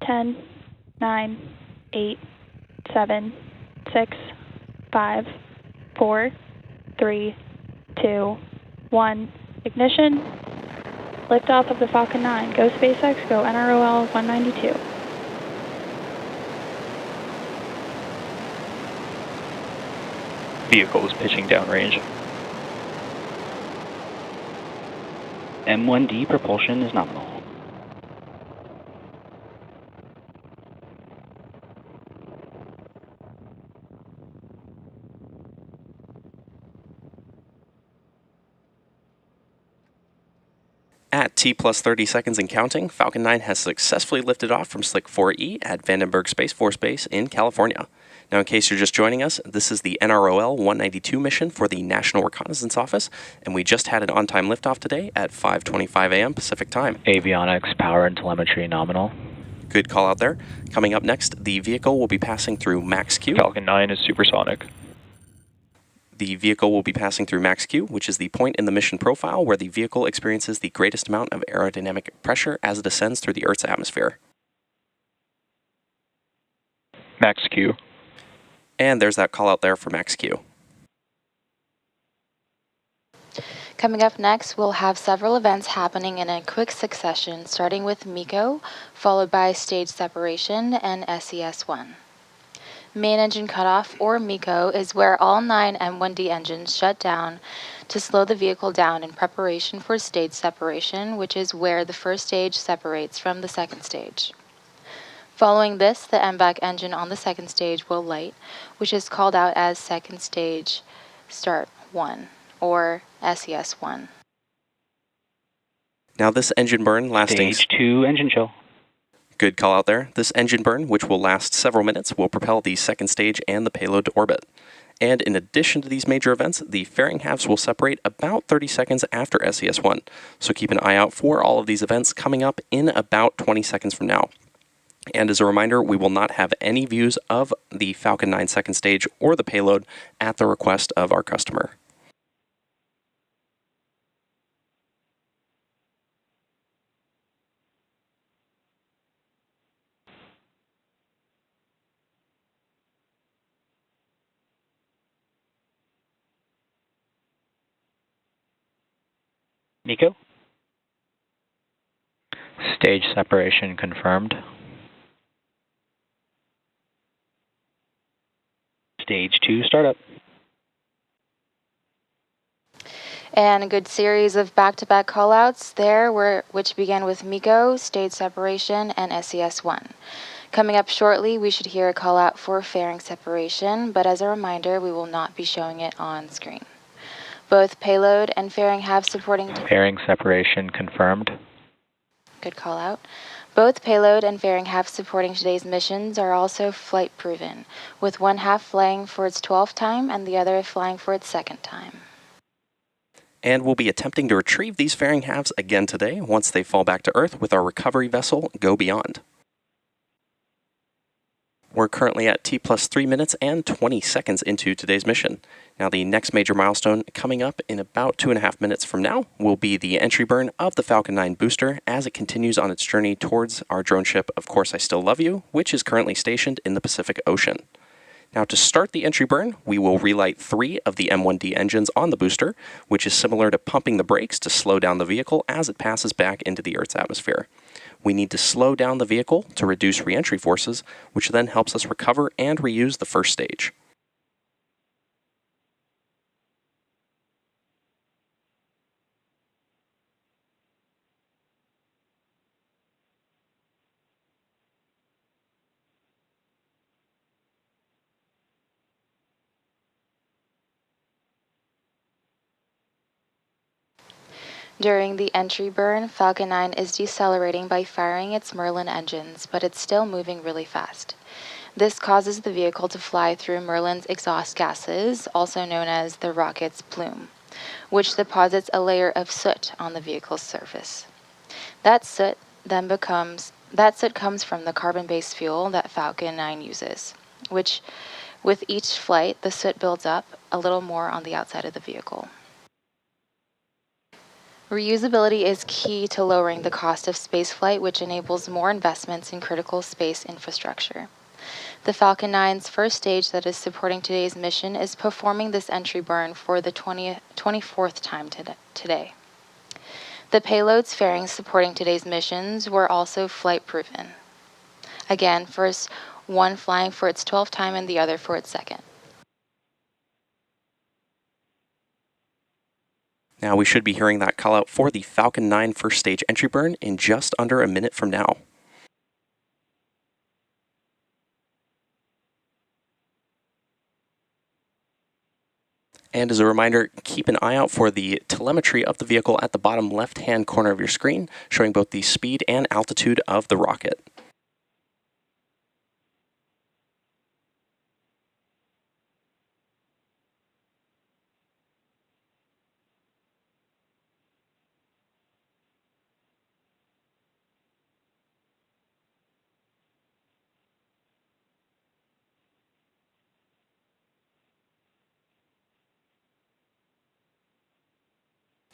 10, 9, 8, 7, 6, 5, 4, 3, 2, 1. Ignition. Liftoff of the Falcon 9. Go SpaceX, go NROL 192. Vehicle is pitching downrange. M1D propulsion is nominal. At T plus 30 seconds and counting, Falcon 9 has successfully lifted off from Slick 4E at Vandenberg Space Force Base in California. Now, in case you're just joining us, this is the NROL 192 mission for the National Reconnaissance Office, and we just had an on-time liftoff today at 5:25 a.m. Pacific Time. Avionics, power and telemetry nominal. Good call out there. Coming up next, the vehicle will be passing through Max Q. Falcon 9 is supersonic. The vehicle will be passing through Max Q, which is the point in the mission profile where the vehicle experiences the greatest amount of aerodynamic pressure as it ascends through the Earth's atmosphere. Max Q. And there's that call out there for Max Q. Coming up next, we'll have several events happening in a quick succession, starting with MECO, followed by stage separation and SES-1. Main engine cutoff, or MECO, is where all 9 M1D engines shut down to slow the vehicle down in preparation for stage separation, which is where the first stage separates from the second stage. Following this, the MVAC engine on the second stage will light, which is called out as second stage start 1, or SES-1. Now this engine burn lasting... Stage 2 engine chill. Good call out there. This engine burn, which will last several minutes, will propel the second stage and the payload to orbit. And in addition to these major events, the fairing halves will separate about 30 seconds after SES-1. So keep an eye out for all of these events coming up in about 20 seconds from now. And as a reminder, we will not have any views of the Falcon 9 second stage or the payload at the request of our customer. MECO? Stage separation confirmed. Stage 2 startup. And a good series of back-to-back callouts there, which began with MECO, stage separation, and SES-1. Coming up shortly, we should hear a callout for fairing separation, but as a reminder, we will not be showing it on screen. Both payload and fairing have supporting... Fairing separation confirmed. Good call out. Both payload and fairing half supporting today's missions are also flight proven, with one half flying for its 12th time and the other flying for its second time. And we'll be attempting to retrieve these fairing halves again today once they fall back to Earth with our recovery vessel, Go Beyond. We're currently at T plus 3 minutes and 20 seconds into today's mission. Now the next major milestone coming up in about 2.5 minutes from now will be the entry burn of the Falcon 9 booster as it continues on its journey towards our drone ship, Of Course I Still Love You, which is currently stationed in the Pacific Ocean. Now to start the entry burn, we will relight 3 of the M1D engines on the booster, which is similar to pumping the brakes to slow down the vehicle as it passes back into the Earth's atmosphere. We need to slow down the vehicle to reduce re-entry forces, which then helps us recover and reuse the first stage. During the entry burn, Falcon 9 is decelerating by firing its Merlin engines, but it's still moving really fast. This causes the vehicle to fly through Merlin's exhaust gases, also known as the rocket's plume, which deposits a layer of soot on the vehicle's surface. That soot comes from the carbon-based fuel that Falcon 9 uses, which with each flight, the soot builds up a little more on the outside of the vehicle. Reusability is key to lowering the cost of spaceflight, which enables more investments in critical space infrastructure. The Falcon 9's first stage that is supporting today's mission is performing this entry burn for the 24th time today. The payloads fairings supporting today's missions were also flight proven. Again, first one flying for its 12th time and the other for its second. Now we should be hearing that call out for the Falcon 9 first stage entry burn in just under a minute from now. And as a reminder, keep an eye out for the telemetry of the vehicle at the bottom left-hand corner of your screen, showing both the speed and altitude of the rocket.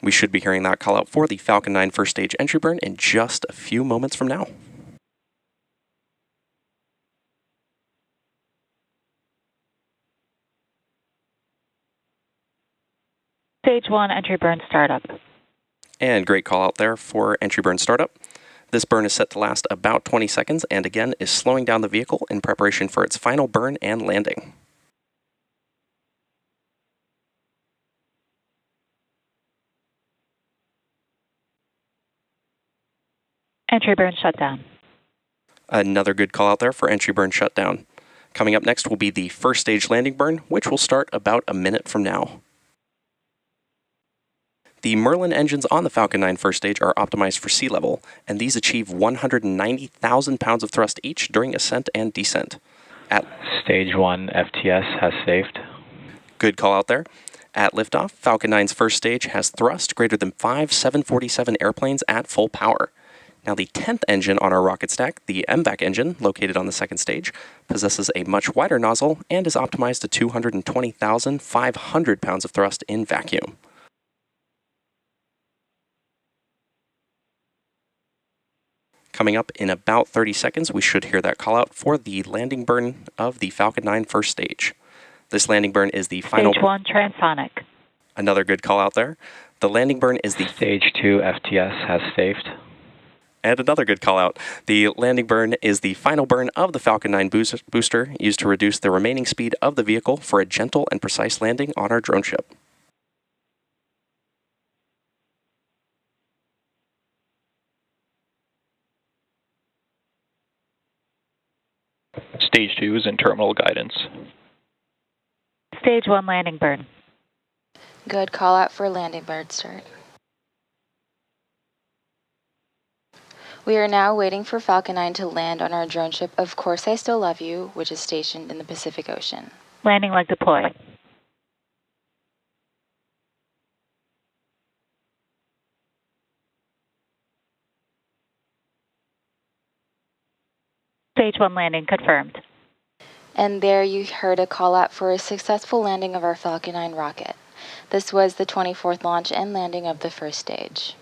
We should be hearing that call out for the Falcon 9 first stage entry burn in just a few moments from now. Stage 1 entry burn startup. And great call out there for entry burn startup. This burn is set to last about 20 seconds and again is slowing down the vehicle in preparation for its final burn and landing. Entry burn shutdown. Another good call out there for entry burn shutdown. Coming up next will be the first stage landing burn, which will start about a minute from now. The Merlin engines on the Falcon 9 first stage are optimized for sea level, and these achieve 190,000 pounds of thrust each during ascent and descent. At Stage 1 FTS has saved. Good call out there. At liftoff, Falcon 9's first stage has thrust greater than 5 747 airplanes at full power. Now, the 10th engine on our rocket stack, the MVAC engine, located on the second stage, possesses a much wider nozzle and is optimized to 220,500 pounds of thrust in vacuum. Coming up in about 30 seconds, we should hear that call out for the landing burn of the Falcon 9 first stage. This landing burn is the final... Stage 1 transonic. Another good call out there. The landing burn is the... Stage 2 FTS has saved. And another good call out. The landing burn is the final burn of the Falcon 9 booster used to reduce the remaining speed of the vehicle for a gentle and precise landing on our drone ship. Stage 2 is in terminal guidance. Stage 1 landing burn. Good call out for landing burn start. We are now waiting for Falcon 9 to land on our drone ship Of Course I Still Love You, which is stationed in the Pacific Ocean. Landing leg deployed. Stage 1 landing confirmed. And there you heard a call out for a successful landing of our Falcon 9 rocket. This was the 24th launch and landing of the first stage.